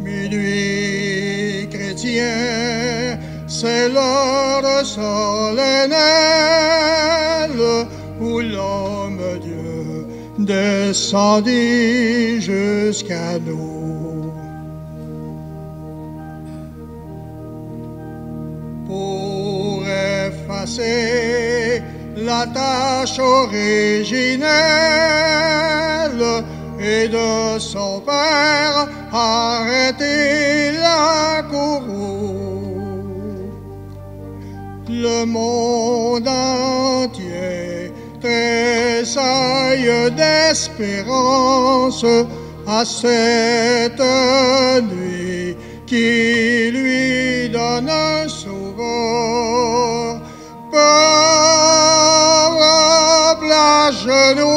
Minuit chrétien, c'est l'heure solennelle où l'homme-dieu descendit jusqu'à nous. Pour effacer la tâche originelle et de son père arrêter la courroux. Le monde entier tressaille d'espérance à cette nuit qui lui donne un sauveur. Peuple à genoux,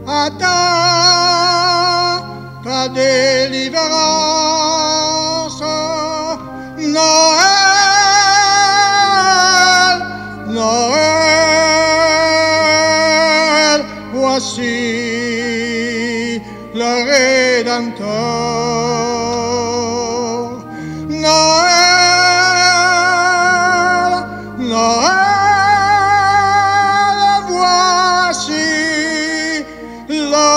attends ta délivrance. Noël, Noël, voici le Rédempteur. Noël, Noël, voici le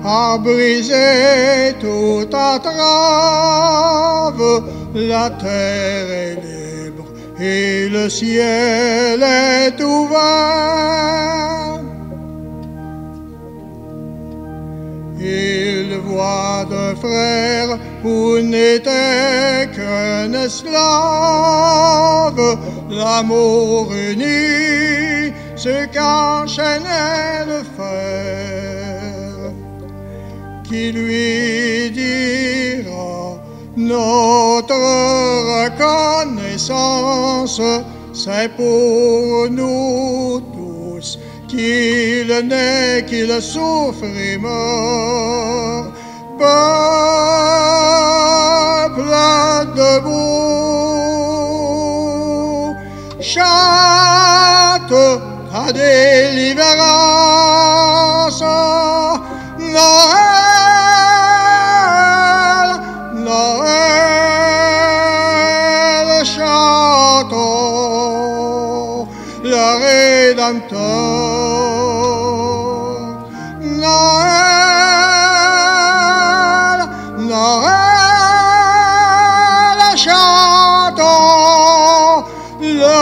a brisé toute entrave, la terre est libre et le ciel est ouvert. Il voit d'un frère où n'était qu'un esclave, l'amour uni, ce qu'enchaînait le fer. qui lui dira: notre reconnaissance, c'est pour nous tous qu'il naît, qu'il souffre et meurt. Peuple debout, chante ta délivrance. Noël, Noël, chantons le Rédempteur. Noël, Noël, chantons le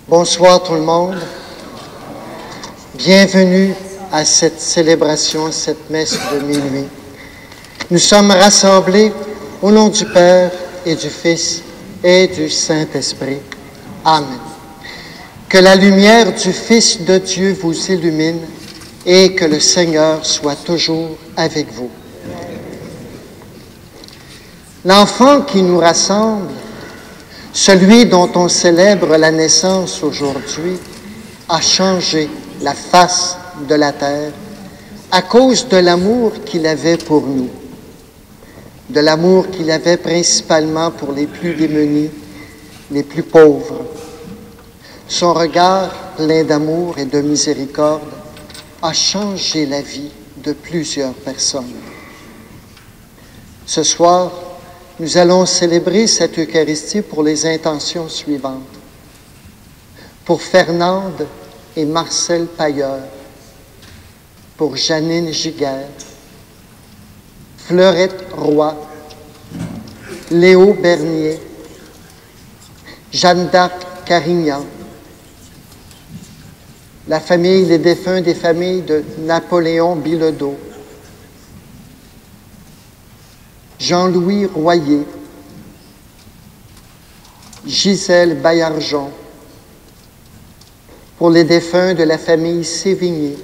Bonsoir tout le monde. Bienvenue à cette célébration, cette messe de minuit. Nous sommes rassemblés au nom du Père et du Fils et du Saint-Esprit. Amen. Que la lumière du Fils de Dieu vous illumine et que le Seigneur soit toujours avec vous. L'enfant qui nous rassemble, celui dont on célèbre la naissance aujourd'hui, a changé la face de la terre à cause de l'amour qu'il avait pour nous, de l'amour qu'il avait principalement pour les plus démunis, les plus pauvres. Son regard plein d'amour et de miséricorde a changé la vie de plusieurs personnes. Ce soir, nous allons célébrer cette Eucharistie pour les intentions suivantes. Pour Fernande et Marcel Pailleur, pour Janine Giguère, Fleurette Roy, Léo Bernier, Jeanne d'Arc Carignan, la famille des défunts des familles de Napoléon Bilodeau, Jean-Louis Royer, Gisèle Baillargeon, pour les défunts de la famille Sévigné,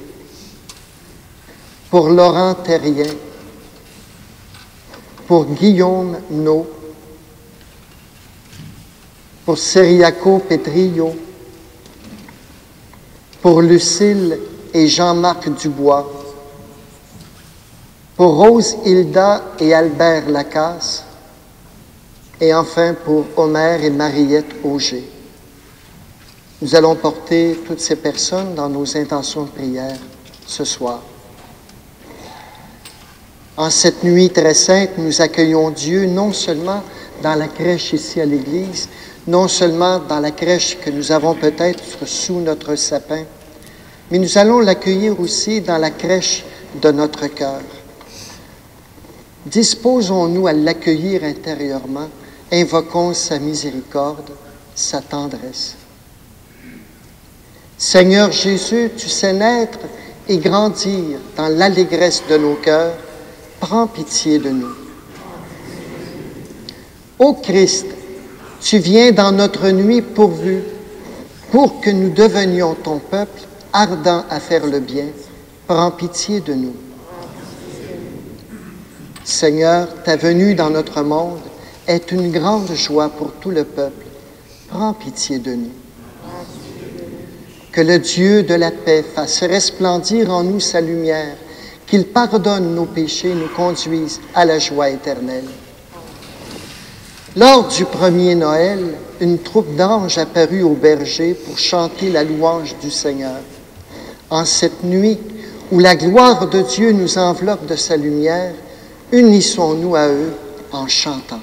pour Laurent Terrien, pour Guillaume No, pour Cyriaco Petrillo, pour Lucille et Jean-Marc Dubois, pour Rose Hilda et Albert Lacasse, et enfin pour Omer et Mariette Auger. Nous allons porter toutes ces personnes dans nos intentions de prière ce soir. En cette nuit très sainte, nous accueillons Dieu non seulement dans la crèche ici à l'Église, non seulement dans la crèche que nous avons peut-être sous notre sapin, mais nous allons l'accueillir aussi dans la crèche de notre cœur. Disposons-nous à l'accueillir intérieurement, invoquons sa miséricorde, sa tendresse. Seigneur Jésus, tu sais naître et grandir dans l'allégresse de nos cœurs, prends pitié de nous. Ô Christ, tu viens dans notre nuit pourvue pour que nous devenions ton peuple ardent à faire le bien, prends pitié de nous. Seigneur, ta venue dans notre monde est une grande joie pour tout le peuple, prends pitié de nous. Que le Dieu de la paix fasse resplendir en nous sa lumière, qu'il pardonne nos péchés et nous conduise à la joie éternelle. Lors du premier Noël, une troupe d'anges apparut au berger pour chanter la louange du Seigneur. En cette nuit où la gloire de Dieu nous enveloppe de sa lumière, unissons-nous à eux en chantant.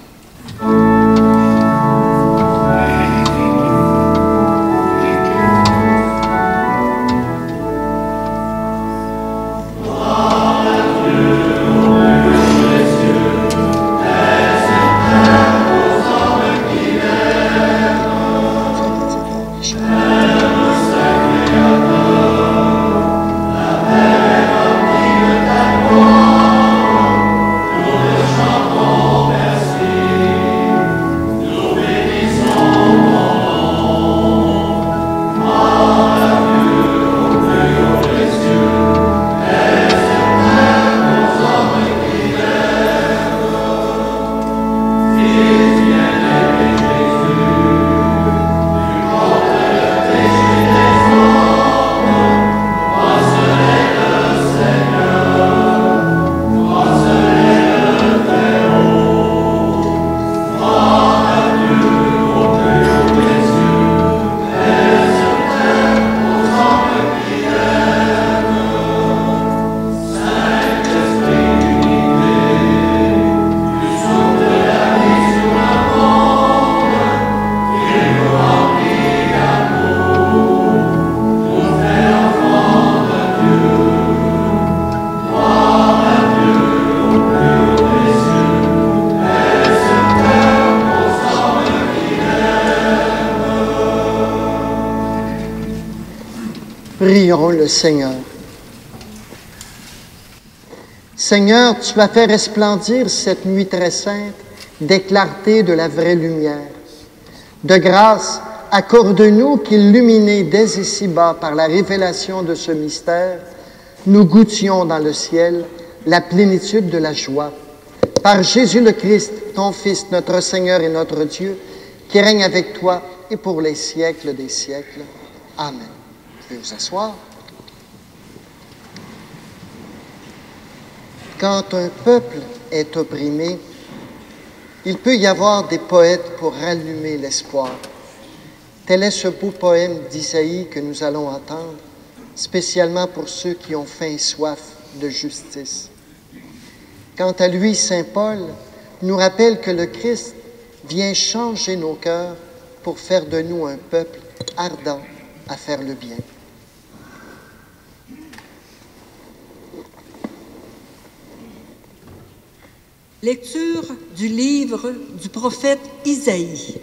Prions le Seigneur. Seigneur, tu as fait resplendir cette nuit très sainte des clartés de la vraie lumière. De grâce, accorde-nous qu'illuminés dès ici-bas par la révélation de ce mystère, nous goûtions dans le ciel la plénitude de la joie. Par Jésus le Christ, ton Fils, notre Seigneur et notre Dieu, qui règne avec toi et pour les siècles des siècles. Amen. Vous pouvez vous asseoir. Quand un peuple est opprimé, il peut y avoir des poètes pour rallumer l'espoir. Tel est ce beau poème d'Isaïe que nous allons entendre, spécialement pour ceux qui ont faim et soif de justice. Quant à lui, saint Paul nous rappelle que le Christ vient changer nos cœurs pour faire de nous un peuple ardent à faire le bien. Lecture du livre du prophète Isaïe.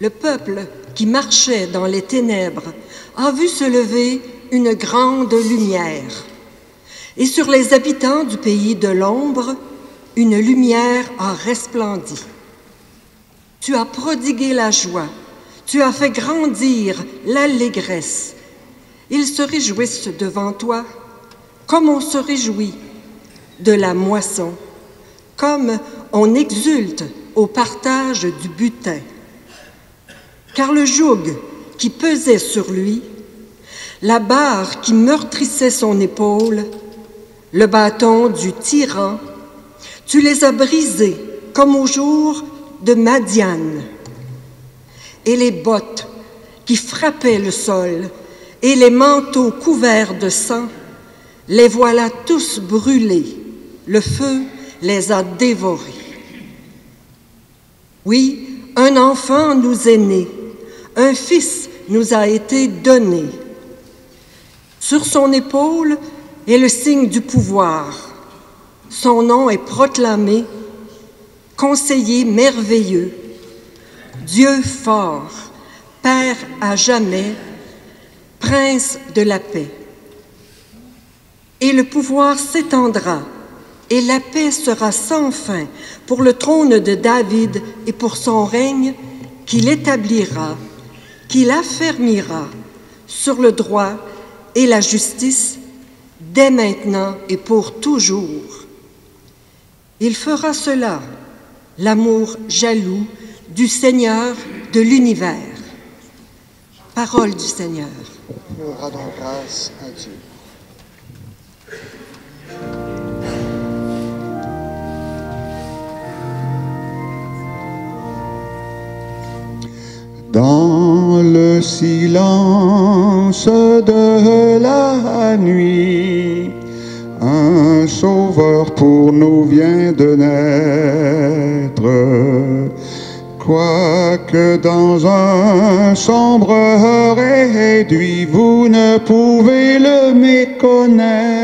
Le peuple qui marchait dans les ténèbres a vu se lever une grande lumière. Et sur les habitants du pays de l'ombre, une lumière a resplendi. Tu as prodigué la joie, tu as fait grandir l'allégresse. Ils se réjouissent devant toi, comme on se réjouit de la moisson, comme on exulte au partage du butin. Car le joug qui pesait sur lui, la barre qui meurtrissait son épaule, le bâton du tyran, tu les as brisés comme au jour de Madian. Et les bottes qui frappaient le sol et les manteaux couverts de sang, les voilà tous brûlés. Le feu les a dévorés. Oui, un enfant nous est né, un fils nous a été donné. Sur son épaule est le signe du pouvoir. Son nom est proclamé, conseiller merveilleux, Dieu fort, Père à jamais, Prince de la paix. Et le pouvoir s'étendra, et la paix sera sans fin pour le trône de David et pour son règne qu'il établira, qu'il affermira sur le droit et la justice dès maintenant et pour toujours. Il fera cela, l'amour jaloux du Seigneur de l'univers. Parole du Seigneur. Nous rendons grâce à Dieu. Dans le silence de la nuit, un sauveur pour nous vient de naître. Quoique dans un sombre réduit, vous ne pouvez le méconnaître.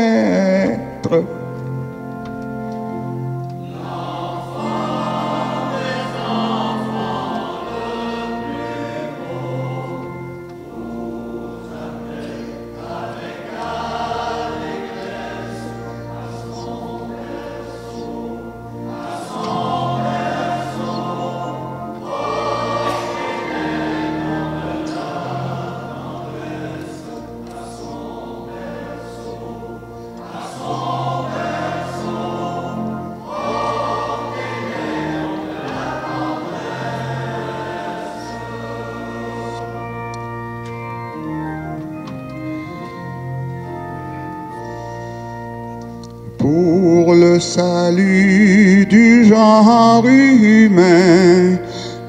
Pour le salut du genre humain,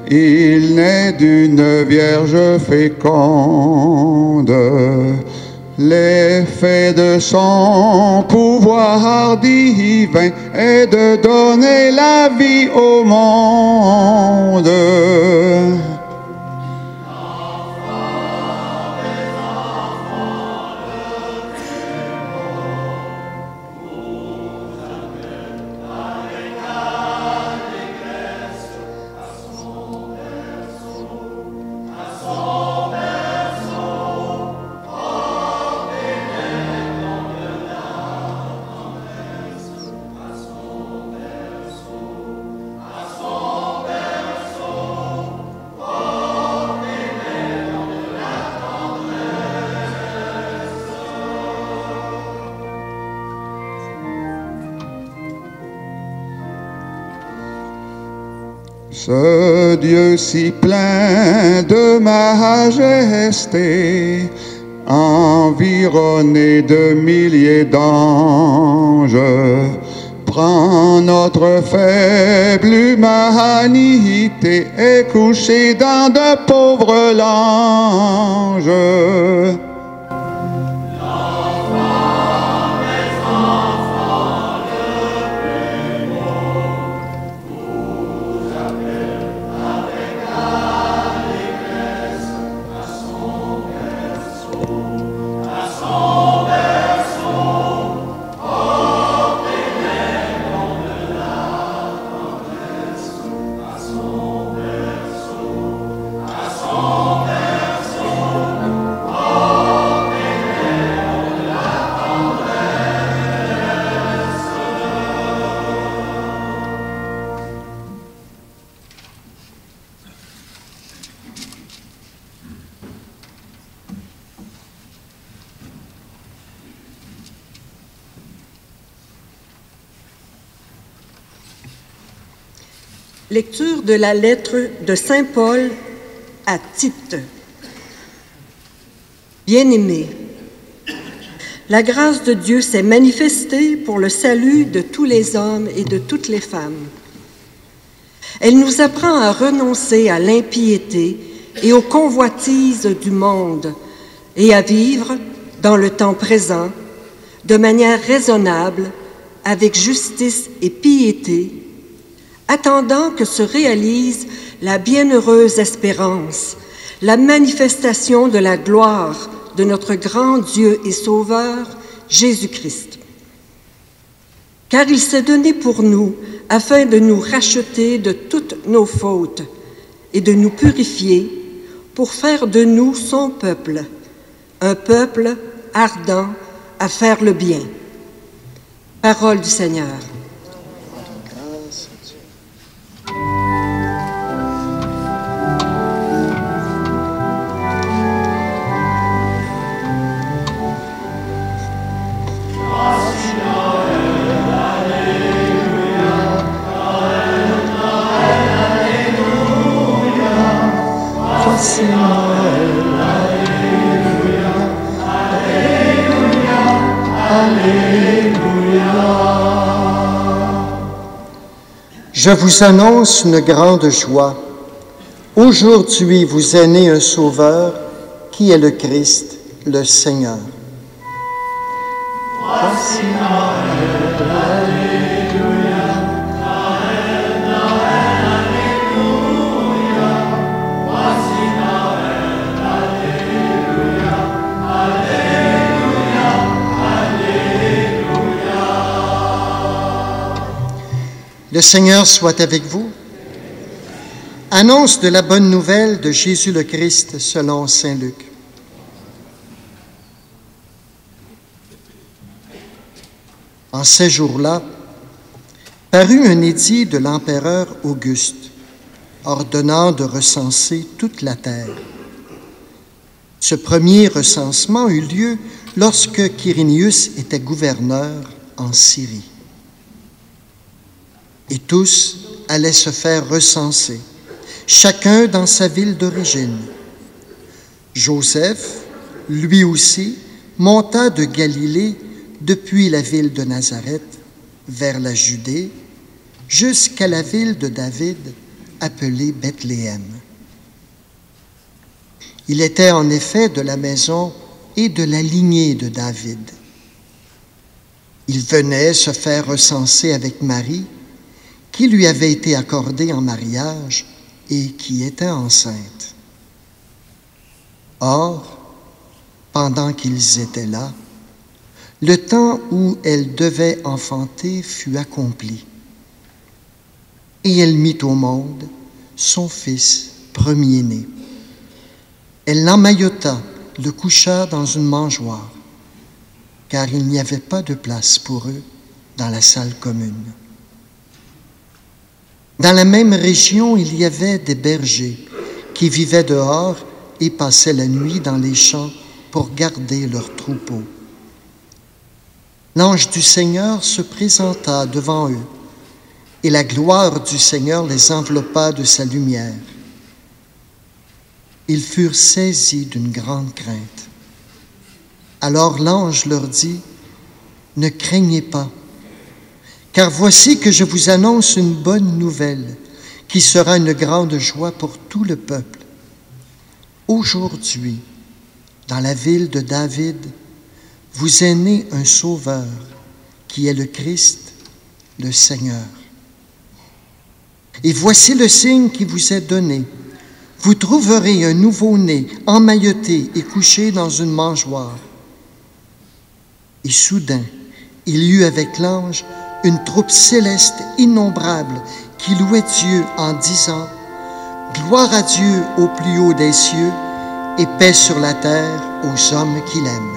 il naît d'une vierge féconde. L'effet de son pouvoir divin est de donner la vie au monde. Ce Dieu si plein de majesté, environné de milliers d'anges, prend notre faible humanité et couché dans de pauvres langes. Lecture de la lettre de Saint Paul à Tite. Bien-aimés, la grâce de Dieu s'est manifestée pour le salut de tous les hommes et de toutes les femmes. Elle nous apprend à renoncer à l'impiété et aux convoitises du monde et à vivre, dans le temps présent, de manière raisonnable, avec justice et piété, attendant que se réalise la bienheureuse espérance, la manifestation de la gloire de notre grand Dieu et Sauveur, Jésus-Christ. Car il s'est donné pour nous afin de nous racheter de toutes nos fautes et de nous purifier pour faire de nous son peuple, un peuple ardent à faire le bien. Parole du Seigneur. Je vous annonce une grande joie. Aujourd'hui vous est né un Sauveur qui est le Christ, le Seigneur. Voici Noël, Alléluia, Noël, Noël, Alléluia. Voici Noël, Alléluia, Alléluia, Alléluia. Le Seigneur soit avec vous. Annonce de la bonne nouvelle de Jésus le Christ selon saint Luc. En ces jours-là, parut un édit de l'empereur Auguste, ordonnant de recenser toute la terre. Ce premier recensement eut lieu lorsque Quirinius était gouverneur en Syrie. Et tous allaient se faire recenser, chacun dans sa ville d'origine. Joseph, lui aussi, monta de Galilée depuis la ville de Nazareth vers la Judée jusqu'à la ville de David appelée Bethléem. Il était en effet de la maison et de la lignée de David. Il venait se faire recenser avec Marie, qui lui avait été accordée en mariage et qui était enceinte. Or, pendant qu'ils étaient là, le temps où elle devait enfanter fut accompli. Et elle mit au monde son fils premier-né. Elle l'emmaillota, le coucha dans une mangeoire, car il n'y avait pas de place pour eux dans la salle commune. Dans la même région, il y avait des bergers qui vivaient dehors et passaient la nuit dans les champs pour garder leurs troupeaux. L'ange du Seigneur se présenta devant eux, et la gloire du Seigneur les enveloppa de sa lumière. Ils furent saisis d'une grande crainte. Alors l'ange leur dit, « Ne craignez pas, car voici que je vous annonce une bonne nouvelle qui sera une grande joie pour tout le peuple. Aujourd'hui, dans la ville de David, vous est né un Sauveur qui est le Christ, le Seigneur. Et voici le signe qui vous est donné. Vous trouverez un nouveau-né emmailloté et couché dans une mangeoire. » Et soudain, il y eut avec l'ange une troupe céleste innombrable qui louait Dieu en disant « Gloire à Dieu au plus haut des cieux et paix sur la terre aux hommes qu'il aime. »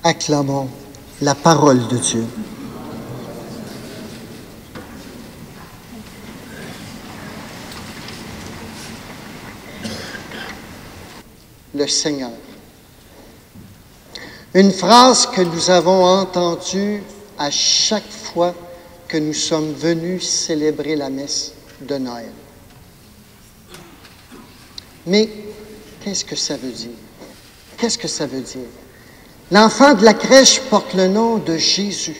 Acclamons la parole de Dieu. Le Seigneur. Une phrase que nous avons entendue à chaque fois que nous sommes venus célébrer la messe de Noël. Mais qu'est-ce que ça veut dire? Qu'est-ce que ça veut dire? L'enfant de la crèche porte le nom de Jésus.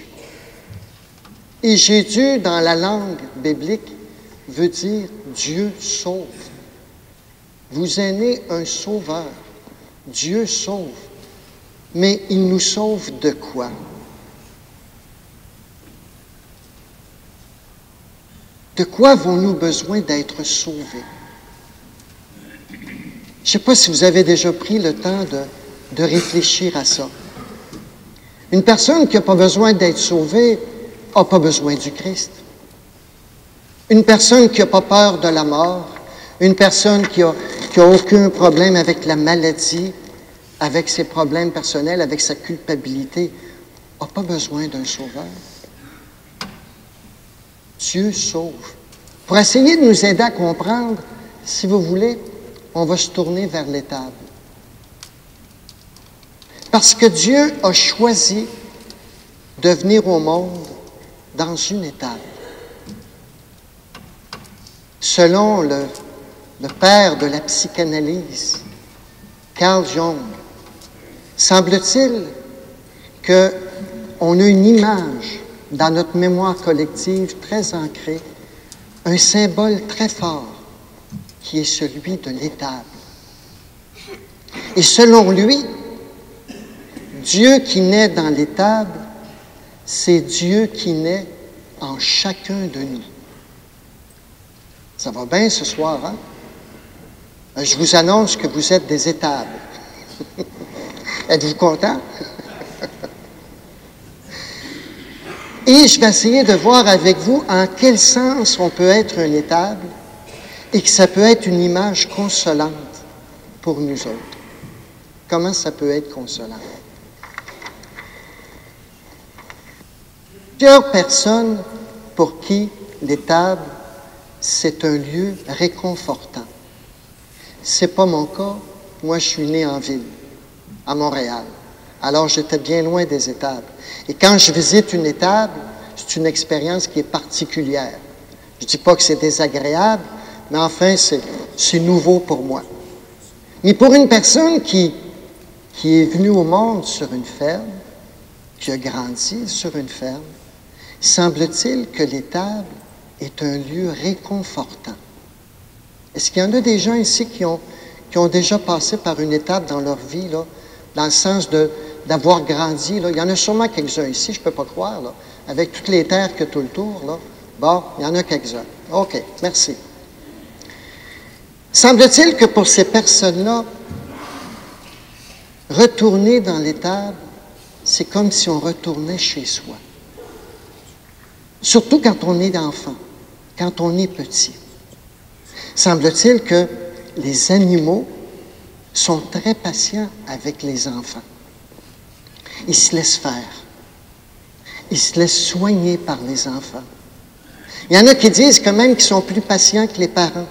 Et Jésus, dans la langue biblique, veut dire Dieu sauve. Vous est né un sauveur. Dieu sauve. Mais il nous sauve de quoi? De quoi avons-nous besoin d'être sauvés? Je ne sais pas si vous avez déjà pris le temps de réfléchir à ça. Une personne qui n'a pas besoin d'être sauvée n'a pas besoin du Christ. Une personne qui n'a pas peur de la mort, une personne qui a aucun problème avec la maladie, avec ses problèmes personnels, avec sa culpabilité, n'a pas besoin d'un sauveur. Dieu sauve. Pour essayer de nous aider à comprendre, si vous voulez, on va se tourner vers l'étable. Parce que Dieu a choisi de venir au monde dans une étable. Selon le père de la psychanalyse, Carl Jung, semble-t-il qu'on a une image dans notre mémoire collective très ancrée, un symbole très fort qui est celui de l'étable. Et selon lui, Dieu qui naît dans l'étable, c'est Dieu qui naît en chacun de nous. Ça va bien ce soir, hein? Je vous annonce que vous êtes des étables. Êtes-vous contents? Et je vais essayer de voir avec vous en quel sens on peut être une étable et que ça peut être une image consolante pour nous autres. Comment ça peut être consolant? Plusieurs personnes pour qui l'étable, c'est un lieu réconfortant. C'est pas mon cas. Moi, je suis né en ville, à Montréal. Alors, j'étais bien loin des étables. Et quand je visite une étable, c'est une expérience qui est particulière. Je ne dis pas que c'est désagréable, mais enfin, c'est nouveau pour moi. Mais pour une personne qui est venue au monde sur une ferme, qui a grandi sur une ferme, semble-t-il que l'étable est un lieu réconfortant. Est-ce qu'il y en a des gens ici qui ont déjà passé par une étape dans leur vie, là, dans le sens d'avoir grandi? Là? Il y en a sûrement quelques-uns ici, je ne peux pas croire, là, avec toutes les terres que tout le tour. Là. Bon, il y en a quelques-uns. OK, merci. Semble-t-il que pour ces personnes-là, retourner dans l'étable, c'est comme si on retournait chez soi. Surtout quand on est enfant, quand on est petit. Semble-t-il que les animaux sont très patients avec les enfants. Ils se laissent faire. Ils se laissent soigner par les enfants. Il y en a qui disent quand même qu'ils sont plus patients que les parents,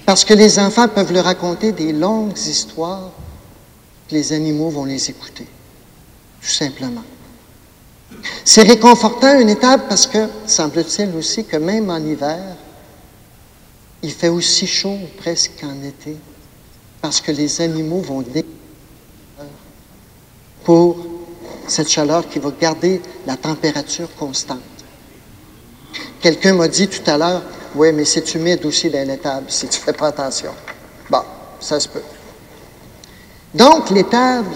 parce que les enfants peuvent leur raconter des longues histoires, que les animaux vont les écouter, tout simplement. C'est réconfortant une étable parce que, semble-t-il aussi, que même en hiver, il fait aussi chaud presque qu'en été, parce que les animaux vont pour cette chaleur qui va garder la température constante. Quelqu'un m'a dit tout à l'heure, « Oui, mais c'est humide aussi dans l'étable, si tu ne fais pas attention. » Bon, ça se peut. Donc, l'étable,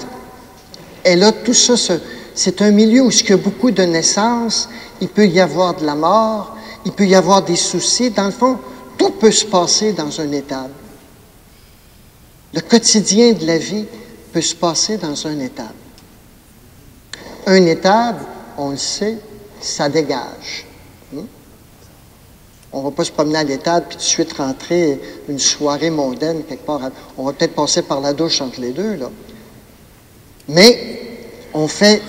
elle a tout ça, c'est un milieu où il y a beaucoup de naissances, il peut y avoir de la mort, il peut y avoir des soucis. Dans le fond, tout peut se passer dans une étable. Le quotidien de la vie peut se passer dans une étable. Une étable, on le sait, ça dégage. On ne va pas se promener à l'étable puis tout de suite rentrer une soirée mondaine quelque part. On va peut-être passer par la douche entre les deux, là. Mais on fait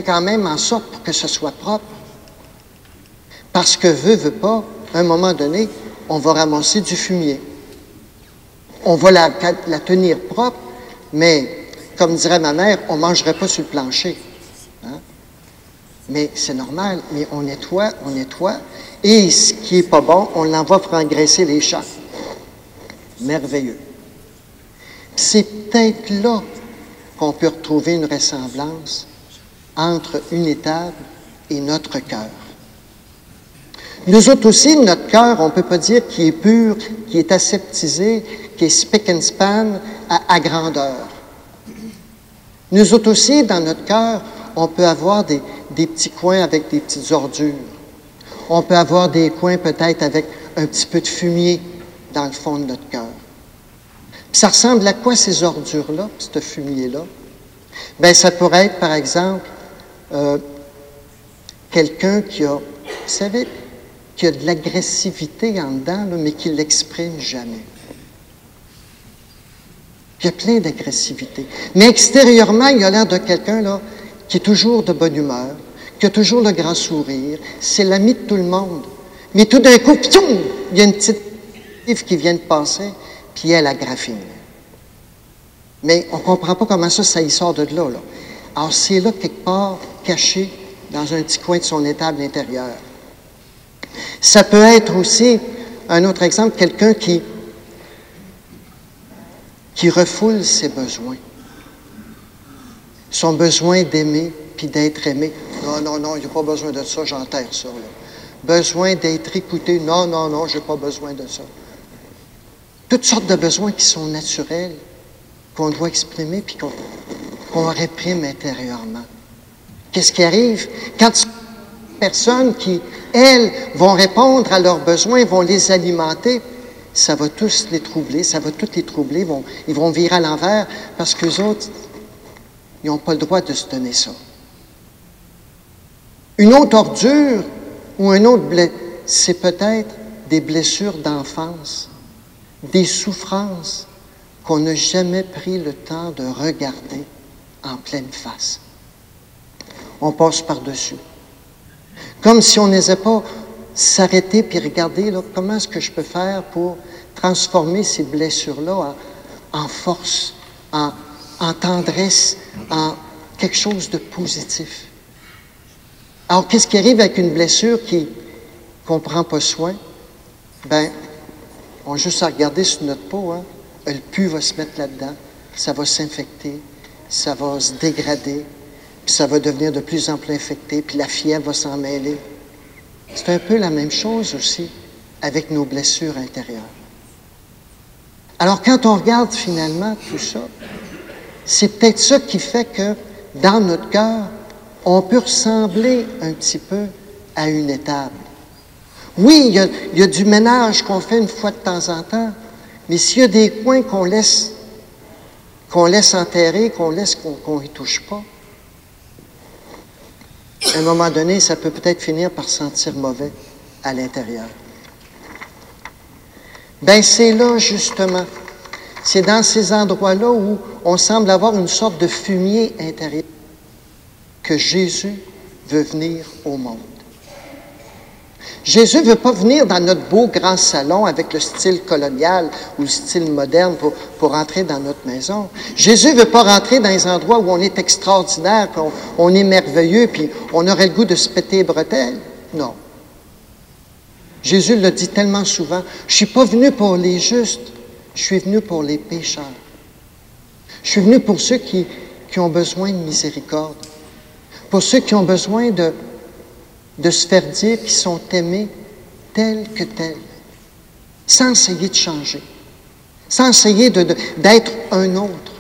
quand même en sorte pour que ce soit propre. Parce que veut pas, à un moment donné, on va ramasser du fumier. On va la tenir propre, mais, comme dirait ma mère, on ne mangerait pas sur le plancher. Hein? Mais c'est normal, mais on nettoie, et ce qui n'est pas bon, on l'envoie pour engraisser les champs. Merveilleux. C'est peut-être là qu'on peut retrouver une ressemblance entre une étable et notre cœur. Nous autres aussi, notre cœur, on ne peut pas dire qu'il est pur, qu'il est aseptisé, qu'il est spick and span à grandeur. Nous autres aussi, dans notre cœur, on peut avoir des petits coins avec des petites ordures. On peut avoir des coins peut-être avec un petit peu de fumier dans le fond de notre cœur. Puis ça ressemble à quoi ces ordures-là, ce fumier-là? Bien, ça pourrait être, par exemple, quelqu'un qui a, vous savez, qui a de l'agressivité en dedans, là, mais qui ne l'exprime jamais. Il y a plein d'agressivité. Mais extérieurement, il a l'air de quelqu'un là, qui est toujours de bonne humeur, qui a toujours le grand sourire, c'est l'ami de tout le monde. Mais tout d'un coup, pion, il y a une petite livre qui vient de passer, puis elle a graffine. Mais on ne comprend pas comment ça y sort de là. Alors, c'est là, quelque part, caché dans un petit coin de son étable intérieure. Ça peut être aussi, un autre exemple, quelqu'un qui refoule ses besoins. Son besoin d'aimer puis d'être aimé. Non, il n'y a pas besoin de ça, j'enterre ça. Là. Besoin d'être écouté. Non, je n'ai pas besoin de ça. Toutes sortes de besoins qui sont naturels, qu'on doit exprimer puis qu'on réprime intérieurement. Qu'est-ce qui arrive? Quand les personnes qui, elles, vont répondre à leurs besoins, vont les alimenter, ça va tous les troubler, ça va tous les troubler, ils vont virer à l'envers parce qu'eux autres, ils n'ont pas le droit de se donner ça. Une autre ordure ou un autre c'est peut-être des blessures d'enfance, des souffrances qu'on n'a jamais pris le temps de regarder en pleine face. On passe par-dessus. Comme si on n'osait pas s'arrêter puis regarder là, comment est-ce que je peux faire pour transformer ces blessures-là en force, en tendresse, en quelque chose de positif. Alors, qu'est-ce qui arrive avec une blessure qu'on ne prend pas soin? Bien, on a juste à regarder sur notre peau, hein? Le pus va se mettre là-dedans, ça va s'infecter, ça va se dégrader, puis ça va devenir de plus en plus infecté, puis la fièvre va s'en mêler. C'est un peu la même chose aussi avec nos blessures intérieures. Alors, quand on regarde finalement tout ça, c'est peut-être ça qui fait que dans notre cœur, on peut ressembler un petit peu à une étable. Oui, il y a du ménage qu'on fait une fois de temps en temps, mais s'il y a des coins qu'on laisse enterrer, qu'on n'y touche pas, à un moment donné, ça peut peut-être finir par sentir mauvais à l'intérieur. Bien, c'est là, justement, c'est dans ces endroits-là où on semble avoir une sorte de fumier intérieur que Jésus veut venir au monde. Jésus ne veut pas venir dans notre beau grand salon avec le style colonial ou le style moderne pour entrer dans notre maison. Jésus ne veut pas rentrer dans les endroits où on est extraordinaire, puis on est merveilleux, puis on aurait le goût de se péter les bretelles. Non. Jésus l'a dit tellement souvent, « Je ne suis pas venu pour les justes, je suis venu pour les pécheurs. Je suis venu pour ceux qui ont besoin de miséricorde, pour ceux qui ont besoin de se faire dire qu'ils sont aimés tels que tels, sans essayer de changer, sans essayer d'être un autre.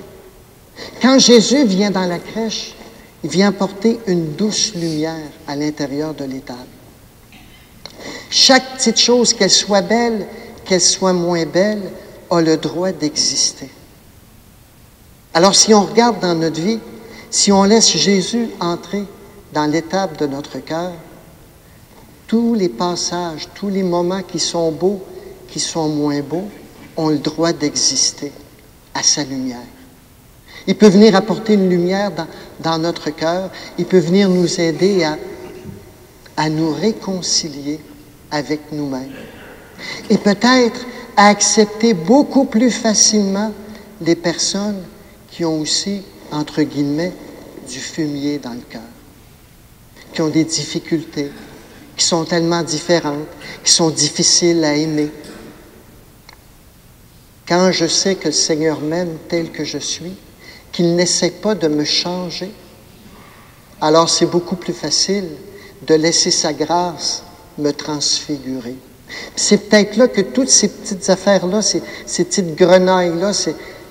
Quand Jésus vient dans la crèche, il vient porter une douce lumière à l'intérieur de l'étable. Chaque petite chose, qu'elle soit belle, qu'elle soit moins belle, a le droit d'exister. Alors si on regarde dans notre vie, si on laisse Jésus entrer dans l'étable de notre cœur, tous les passages, tous les moments qui sont beaux, qui sont moins beaux, ont le droit d'exister à sa lumière. Il peut venir apporter une lumière dans notre cœur. Il peut venir nous aider à nous réconcilier avec nous-mêmes. Et peut-être à accepter beaucoup plus facilement les personnes qui ont aussi, entre guillemets, du fumier dans le cœur, qui ont des difficultés, qui sont tellement différentes, qui sont difficiles à aimer. Quand je sais que le Seigneur m'aime tel que je suis, qu'il n'essaie pas de me changer, alors c'est beaucoup plus facile de laisser sa grâce me transfigurer. C'est peut-être là que toutes ces petites affaires-là, ces petites grenailles-là,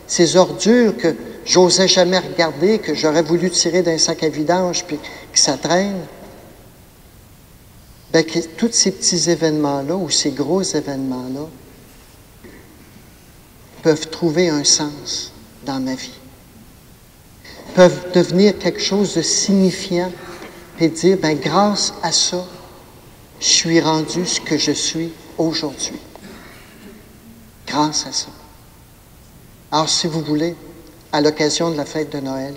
ces ordures que j'osais jamais regarder, que j'aurais voulu tirer d'un sac à vidange puis que ça traîne, bien, que tous ces petits événements-là ou ces gros événements-là peuvent trouver un sens dans ma vie, peuvent devenir quelque chose de signifiant et dire, bien, grâce à ça, je suis rendu ce que je suis aujourd'hui. Grâce à ça. Alors, si vous voulez, à l'occasion de la fête de Noël,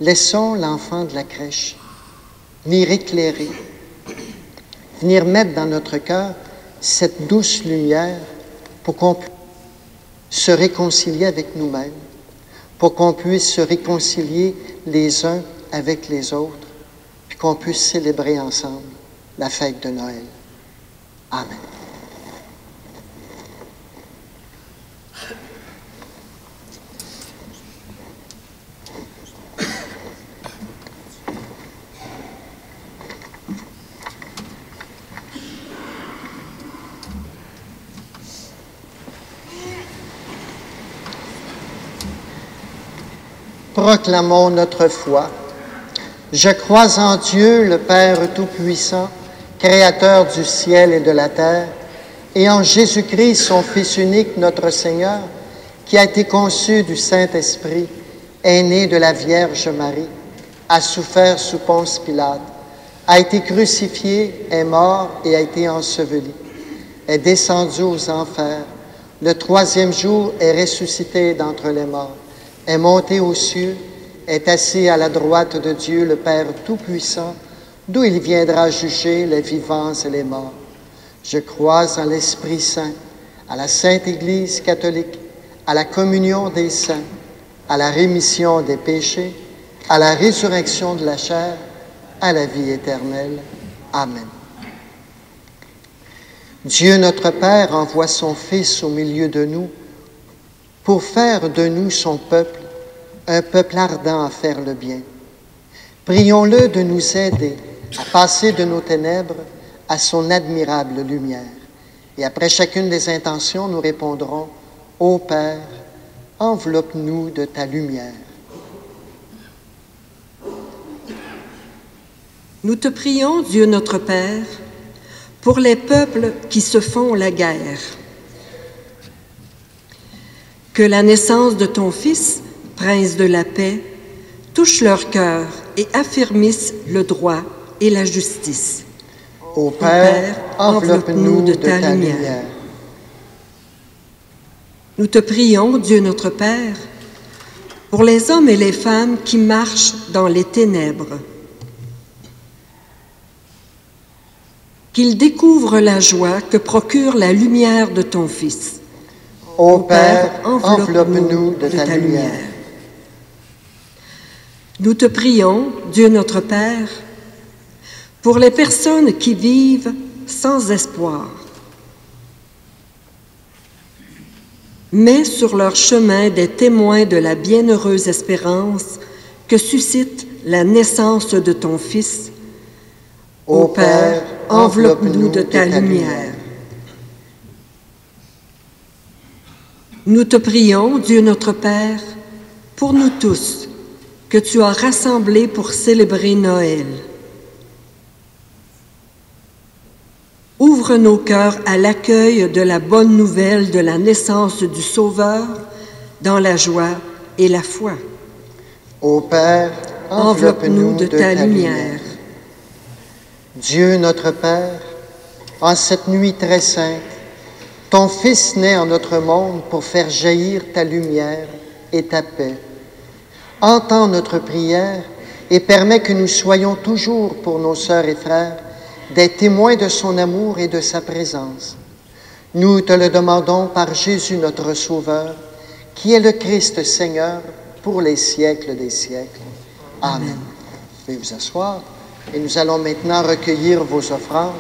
laissons l'enfant de la crèche venir éclairer, venir mettre dans notre cœur cette douce lumière pour qu'on puisse se réconcilier avec nous-mêmes, pour qu'on puisse se réconcilier les uns avec les autres, puis qu'on puisse célébrer ensemble la fête de Noël. Amen. Proclamons notre foi. Je crois en Dieu, le Père Tout-Puissant, Créateur du ciel et de la terre, et en Jésus-Christ, son Fils unique, notre Seigneur, qui a été conçu du Saint-Esprit, est né de la Vierge Marie, a souffert sous Ponce Pilate, a été crucifié, est mort et a été enseveli, est descendu aux enfers, le troisième jour est ressuscité d'entre les morts, est monté aux cieux, est assis à la droite de Dieu, le Père Tout-Puissant, d'où il viendra juger les vivants et les morts. Je crois en l'Esprit Saint, à la Sainte Église catholique, à la communion des saints, à la rémission des péchés, à la résurrection de la chair, à la vie éternelle. Amen. Dieu notre Père envoie son Fils au milieu de nous pour faire de nous son peuple, un peuple ardent à faire le bien. Prions-le de nous aider à passer de nos ténèbres à son admirable lumière. Et après chacune des intentions, nous répondrons « Ô Père, enveloppe-nous de ta lumière. » Nous te prions, Dieu notre Père, pour les peuples qui se font la guerre. Que la naissance de ton Fils, Prince de la paix, touche leur cœur et affermisse le droit et la justice. Ô Père, enveloppe-nous de ta lumière. Nous te prions, Dieu notre Père, pour les hommes et les femmes qui marchent dans les ténèbres. Qu'ils découvrent la joie que procure la lumière de ton Fils. Ô Père, enveloppe-nous de ta lumière. Nous te prions, Dieu notre Père, pour les personnes qui vivent sans espoir. Mets sur leur chemin des témoins de la bienheureuse espérance que suscite la naissance de ton Fils. Ô Père, enveloppe-nous de ta lumière. Nous te prions, Dieu notre Père, pour nous tous, que tu as rassemblés pour célébrer Noël. Ouvre nos cœurs à l'accueil de la bonne nouvelle de la naissance du Sauveur dans la joie et la foi. Ô Père, enveloppe-nous de ta lumière. Dieu notre Père, en cette nuit très sainte, ton Fils naît en notre monde pour faire jaillir ta lumière et ta paix. Entends notre prière et permets que nous soyons toujours pour nos sœurs et frères des témoins de son amour et de sa présence. Nous te le demandons par Jésus notre Sauveur, qui est le Christ Seigneur pour les siècles des siècles. Amen. Vous pouvez vous asseoir et nous allons maintenant recueillir vos offrandes.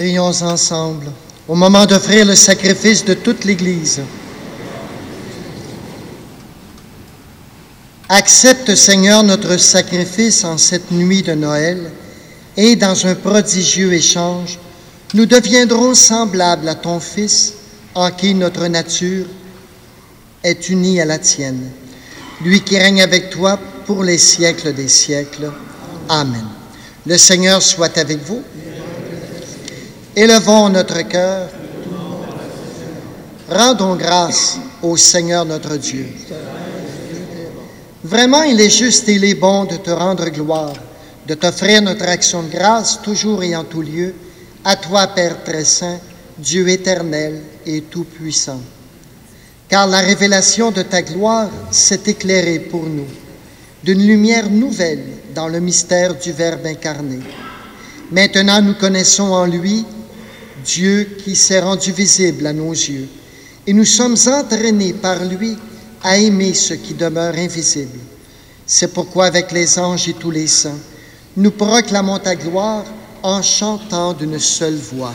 Prions ensemble au moment d'offrir le sacrifice de toute l'Église. Accepte, Seigneur, notre sacrifice en cette nuit de Noël, et dans un prodigieux échange, nous deviendrons semblables à ton Fils, en qui notre nature est unie à la tienne, lui qui règne avec toi pour les siècles des siècles. Amen. Le Seigneur soit avec vous. Élevons notre cœur. Rendons grâce au Seigneur notre Dieu. Vraiment, il est juste et il est bon de te rendre gloire, de t'offrir notre action de grâce toujours et en tout lieu, à toi, Père très saint, Dieu éternel et tout-puissant. Car la révélation de ta gloire s'est éclairée pour nous, d'une lumière nouvelle dans le mystère du Verbe incarné. Maintenant, nous connaissons en lui Dieu qui s'est rendu visible à nos yeux, et nous sommes entraînés par lui à aimer ce qui demeure invisible. C'est pourquoi, avec les anges et tous les saints, nous proclamons ta gloire en chantant d'une seule voix.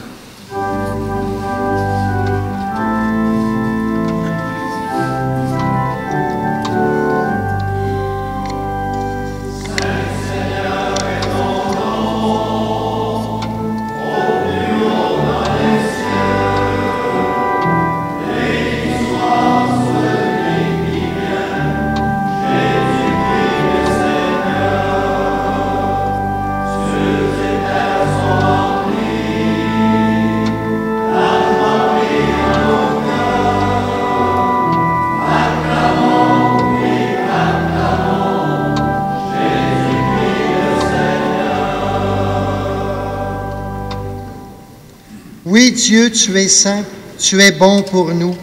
Oui, Dieu, tu es saint, tu es bon pour nous,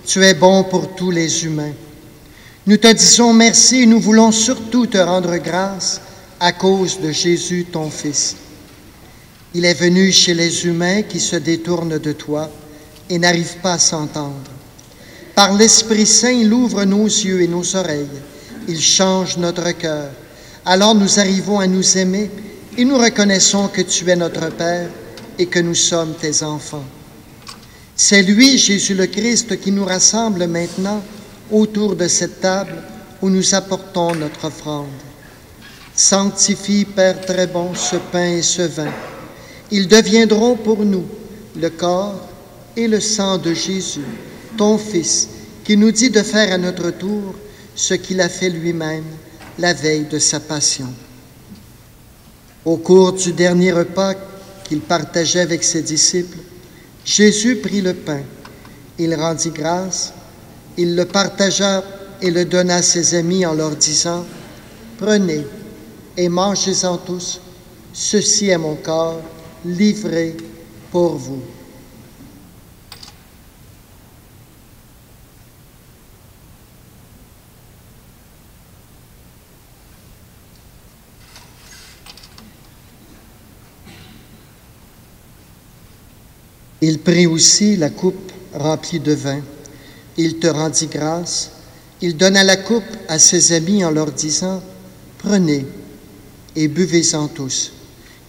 tu es bon pour tous les humains. Nous te disons merci et nous voulons surtout te rendre grâce à cause de Jésus, ton Fils. Il est venu chez les humains qui se détournent de toi et n'arrivent pas à s'entendre. Par l'Esprit Saint, il ouvre nos yeux et nos oreilles, il change notre cœur. Alors nous arrivons à nous aimer et nous reconnaissons que tu es notre Père et que nous sommes tes enfants. C'est lui, Jésus le Christ, qui nous rassemble maintenant autour de cette table où nous apportons notre offrande. Sanctifie, Père très bon, ce pain et ce vin. Ils deviendront pour nous le corps et le sang de Jésus, ton Fils, qui nous dit de faire à notre tour ce qu'il a fait lui-même la veille de sa passion. Au cours du dernier repas qu'il partageait avec ses disciples, Jésus prit le pain, il rendit grâce, il le partagea et le donna à ses amis en leur disant « Prenez et mangez-en tous, ceci est mon corps livré pour vous. » Il prit aussi la coupe remplie de vin. Il te rendit grâce. Il donna la coupe à ses amis en leur disant « Prenez et buvez-en tous,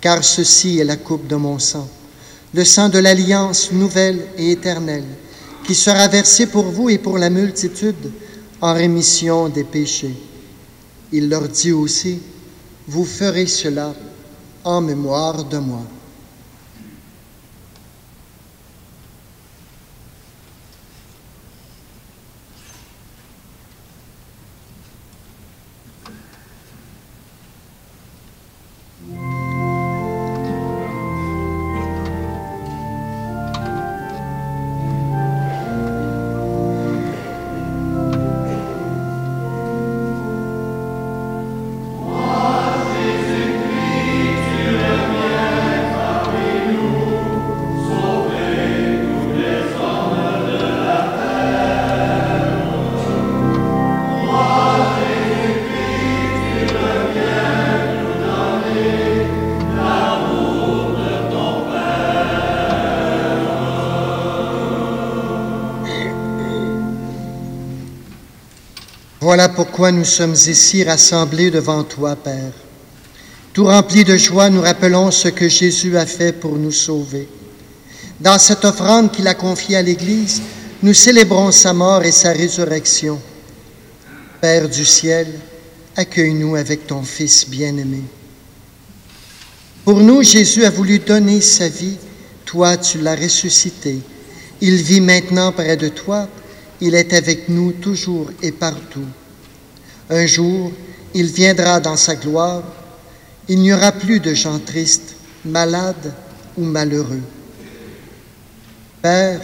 car ceci est la coupe de mon sang, le sang de l'alliance nouvelle et éternelle, qui sera versé pour vous et pour la multitude en rémission des péchés. » Il leur dit aussi « Vous ferez cela en mémoire de moi. » Voilà pourquoi nous sommes ici rassemblés devant toi, Père. Tout remplis de joie, nous rappelons ce que Jésus a fait pour nous sauver. Dans cette offrande qu'il a confiée à l'Église, nous célébrons sa mort et sa résurrection. Père du ciel, accueille-nous avec ton Fils bien-aimé. Pour nous, Jésus a voulu donner sa vie. Toi, tu l'as ressuscité. Il vit maintenant près de toi. Il est avec nous toujours et partout. Un jour, il viendra dans sa gloire. Il n'y aura plus de gens tristes, malades ou malheureux. Père,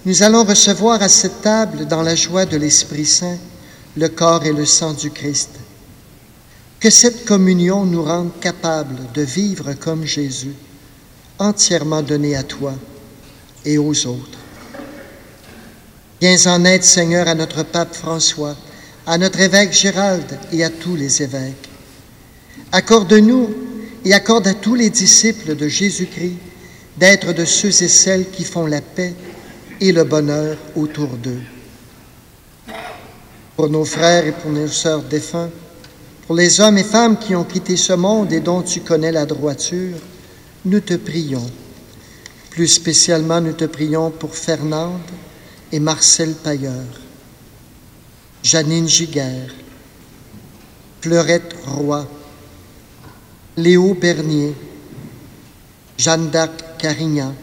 nous allons recevoir à cette table, dans la joie de l'Esprit Saint, le corps et le sang du Christ. Que cette communion nous rende capables de vivre comme Jésus, entièrement donné à toi et aux autres. Viens en aide, Seigneur, à notre pape François, à notre évêque Gérald et à tous les évêques. Accorde-nous et accorde à tous les disciples de Jésus-Christ d'être de ceux et celles qui font la paix et le bonheur autour d'eux. Pour nos frères et pour nos sœurs défunts, pour les hommes et femmes qui ont quitté ce monde et dont tu connais la droiture, nous te prions. Plus spécialement, nous te prions pour Fernande et Marcel Pailleur, Janine Giguère, Fleurette Roy, Léo Bernier, Jeanne d'Arc Carignan,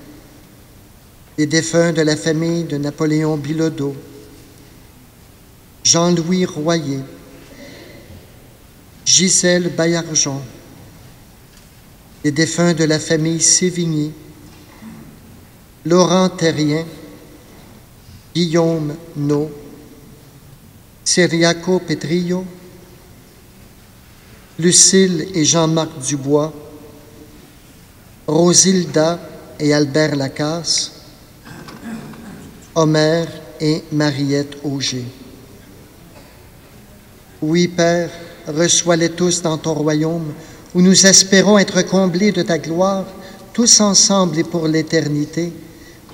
les défunts de la famille de Napoléon Bilodeau, Jean-Louis Royer, Gisèle Baillargeon, les défunts de la famille Sévigny, Laurent Terrien, Guillaume No, Cyriaco Petrillo, Lucille et Jean-Marc Dubois, Rosilda et Albert Lacasse, Omer et Mariette Auger. Oui, Père, reçois-les tous dans ton royaume, où nous espérons être comblés de ta gloire, tous ensemble et pour l'éternité,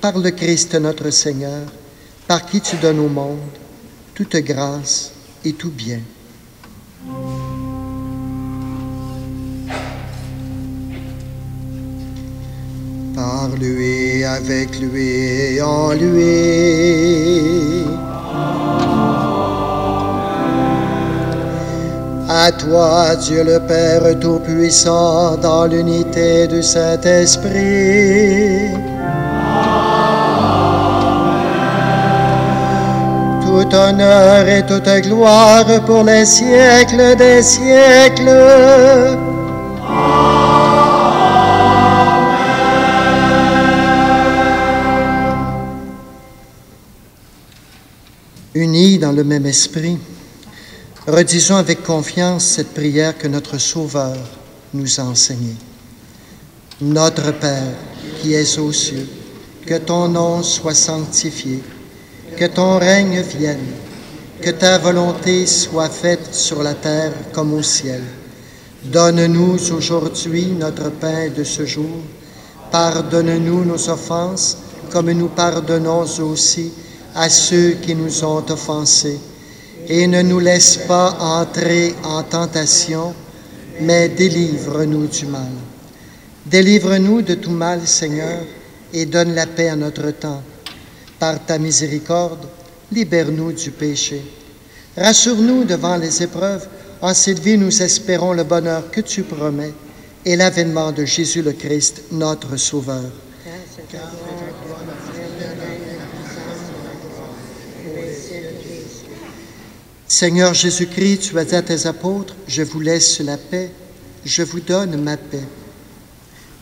par le Christ notre Seigneur, par qui tu donnes au monde toute grâce et tout bien. Par lui, avec lui et en lui. À toi, Dieu le Père Tout-Puissant, dans l'unité du Saint-Esprit. Tout honneur et toute gloire pour les siècles des siècles. Unis dans le même esprit, redisons avec confiance cette prière que notre Sauveur nous a enseignée. Notre Père, qui es aux cieux, que ton nom soit sanctifié, que ton règne vienne, que ta volonté soit faite sur la terre comme au ciel. Donne-nous aujourd'hui notre pain de ce jour. Pardonne-nous nos offenses, comme nous pardonnons aussi à ceux qui nous ont offensés. Et ne nous laisse pas entrer en tentation, mais délivre-nous du mal. Délivre-nous de tout mal, Seigneur, et donne la paix à notre temps. Par ta miséricorde, libère-nous du péché. Rassure-nous devant les épreuves. En cette vie, nous espérons le bonheur que tu promets et l'avènement de Jésus le Christ, notre Sauveur. Seigneur Jésus-Christ, tu as dit à tes apôtres, « Je vous laisse la paix, je vous donne ma paix. »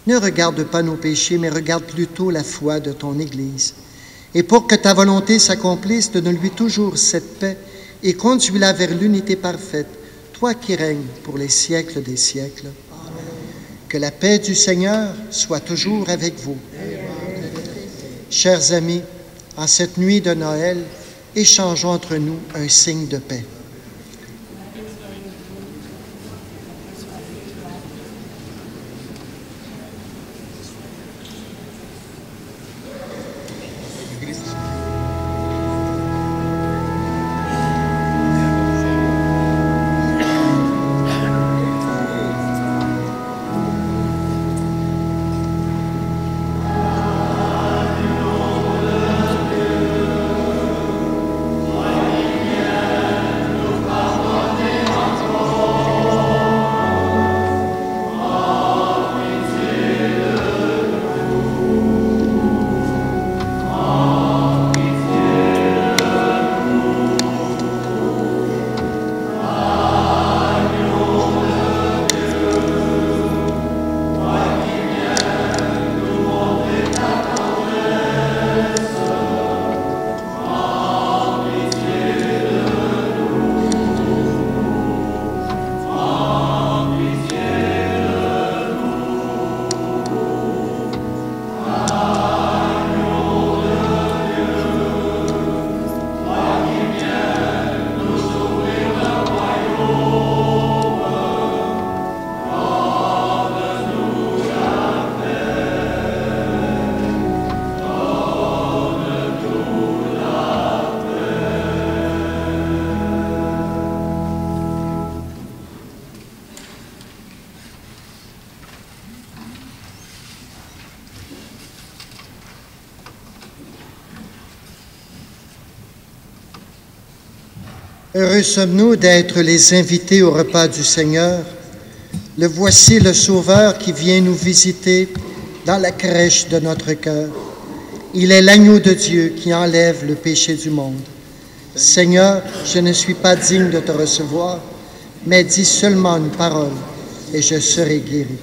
Ne regarde pas nos péchés, mais regarde plutôt la foi de ton Église. Et pour que ta volonté s'accomplisse, donne-lui toujours cette paix et conduis-la vers l'unité parfaite, toi qui règnes pour les siècles des siècles. Amen. Que la paix du Seigneur soit toujours avec vous. Amen. Chers amis, en cette nuit de Noël, échangeons entre nous un signe de paix. Heureux sommes-nous d'être les invités au repas du Seigneur. Le voici le Sauveur qui vient nous visiter dans la crèche de notre cœur. Il est l'agneau de Dieu qui enlève le péché du monde. Seigneur, je ne suis pas digne de te recevoir, mais dis seulement une parole et je serai guéri.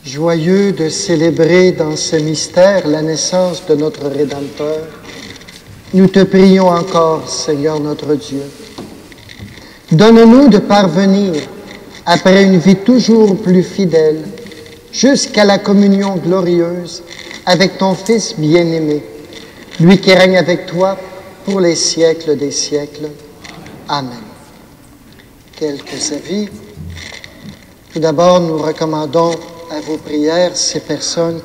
Joyeux de célébrer dans ce mystère la naissance de notre Rédempteur, nous te prions encore, Seigneur notre Dieu. Donne-nous de parvenir, après une vie toujours plus fidèle, jusqu'à la communion glorieuse avec ton Fils bien-aimé, lui qui règne avec toi pour les siècles des siècles. Amen. Quelques avis. Tout d'abord, nous recommandons à vos prières ces personnes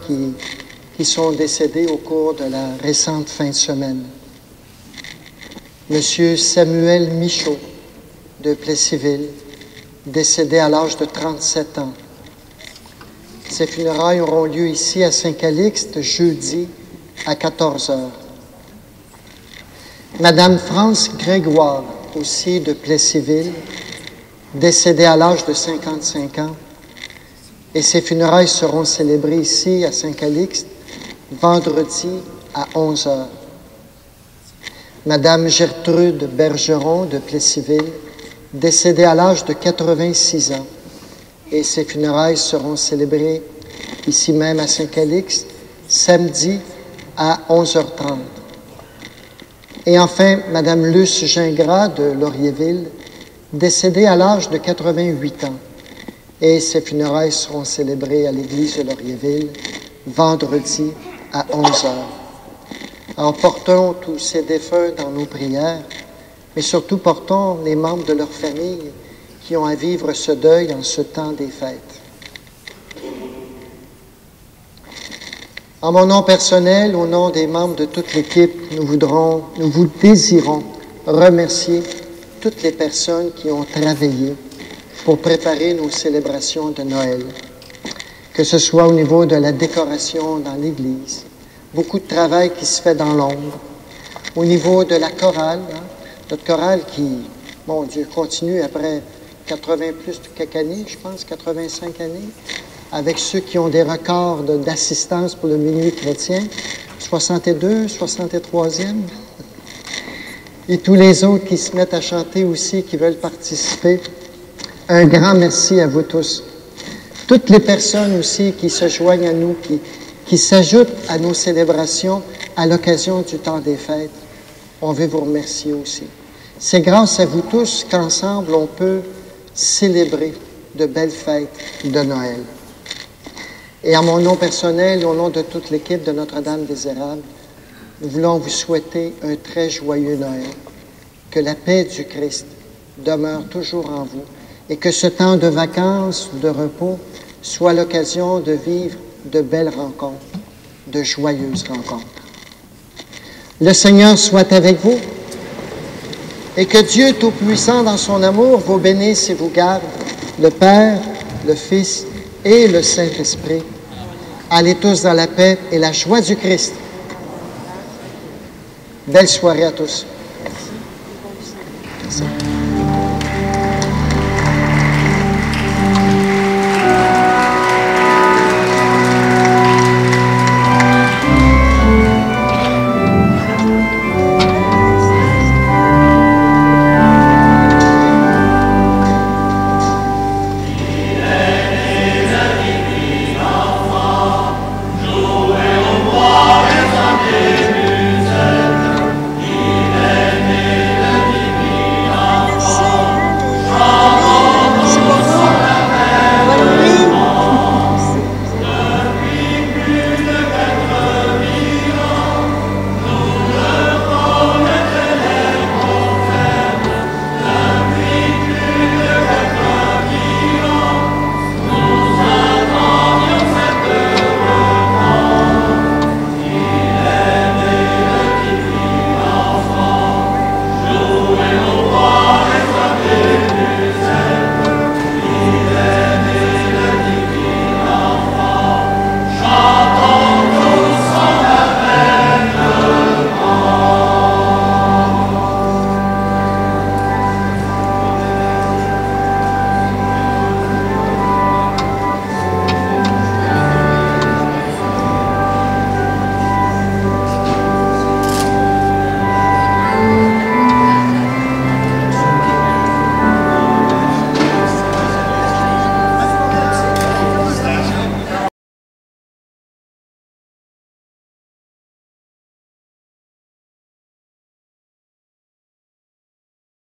qui sont décédées au cours de la récente fin de semaine. Monsieur Samuel Michaud de Plessisville, décédé à l'âge de 37 ans. Ses funérailles auront lieu ici à Saint-Calixte jeudi à 14 heures. Madame France Grégoire, aussi de Plessisville, décédée à l'âge de 55 ans, et ses funérailles seront célébrées ici à Saint-Calixte vendredi à 11 heures. Madame Gertrude Bergeron de Plessisville, décédée à l'âge de 86 ans, et ses funérailles seront célébrées ici même à Saint-Calixte samedi à 11h30. Et enfin, Madame Luce Gingras de Laurierville, décédée à l'âge de 88 ans, et ses funérailles seront célébrées à l'église de Laurierville vendredi à 11h. Alors, portons tous ces défunts dans nos prières, mais surtout portons les membres de leur famille qui ont à vivre ce deuil en ce temps des fêtes. En mon nom personnel, au nom des membres de toute l'équipe, nous vous désirons remercier toutes les personnes qui ont travaillé pour préparer nos célébrations de Noël, que ce soit au niveau de la décoration dans l'Église, beaucoup de travail qui se fait dans l'ombre, au niveau de la chorale, notre chorale qui, mon Dieu, continue après 80 plus de quelques années, je pense, 85 années, avec ceux qui ont des records d'assistance pour le minuit chrétien, 62, 63e, et tous les autres qui se mettent à chanter aussi, qui veulent participer. Un grand merci à vous tous. Toutes les personnes aussi qui se joignent à nous, qui s'ajoutent à nos célébrations à l'occasion du temps des fêtes, on veut vous remercier aussi. C'est grâce à vous tous qu'ensemble, on peut célébrer de belles fêtes de Noël. Et en mon nom personnel et au nom de toute l'équipe de Notre-Dame des Érables, nous voulons vous souhaiter un très joyeux Noël. Que la paix du Christ demeure toujours en vous et que ce temps de vacances, de repos, soit l'occasion de vivre de belles rencontres, de joyeuses rencontres. Le Seigneur soit avec vous et que Dieu Tout-Puissant, dans son amour, vous bénisse et vous garde, le Père, le Fils et le Saint-Esprit. Allez tous dans la paix et la joie du Christ. Belle soirée à tous.